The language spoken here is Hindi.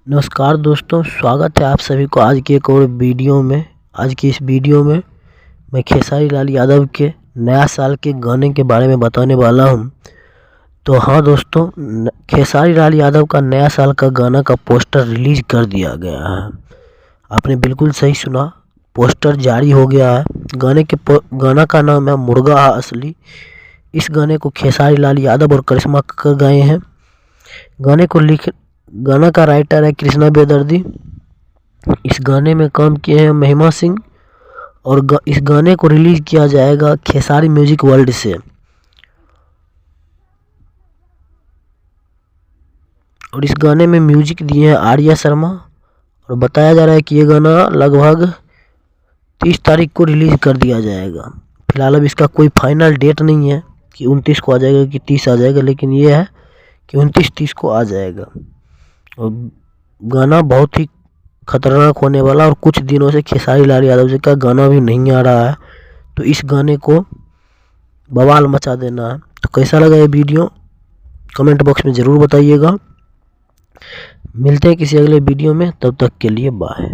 नमस्कार दोस्तों, स्वागत है आप सभी को आज की एक और वीडियो में। आज की इस वीडियो में मैं खेसारी लाल यादव के नया साल के गाने के बारे में बताने वाला हूं। तो हाँ दोस्तों, खेसारी लाल यादव का नया साल का गाना का पोस्टर रिलीज कर दिया गया है। आपने बिल्कुल सही सुना, पोस्टर जारी हो गया है। गाना का नाम है मुर्गा हा असली। इस गाने को खेसारी लाल यादव और करिश्मा कक्कड़ गाए हैं। गाना का राइटर है कृष्णा बेदर्दी। इस गाने में काम किए हैं महिमा सिंह और इस गाने को रिलीज किया जाएगा खेसारी म्यूजिक वर्ल्ड से। और इस गाने में म्यूजिक दिए हैं आर्या शर्मा और बताया जा रहा है कि ये गाना लगभग 30 तारीख को रिलीज कर दिया जाएगा। फिलहाल अब इसका कोई फाइनल डेट नहीं है कि 29 को आ जाएगा कि 30 आ जाएगा, लेकिन ये है कि 29-30 को आ जाएगा। और गाना बहुत ही खतरनाक होने वाला, और कुछ दिनों से खेसारी लाल यादव जी का गाना भी नहीं आ रहा है, तो इस गाने को बवाल मचा देना है। तो कैसा लगा ये वीडियो कमेंट बॉक्स में ज़रूर बताइएगा। मिलते हैं किसी अगले वीडियो में, तब तक के लिए बाय।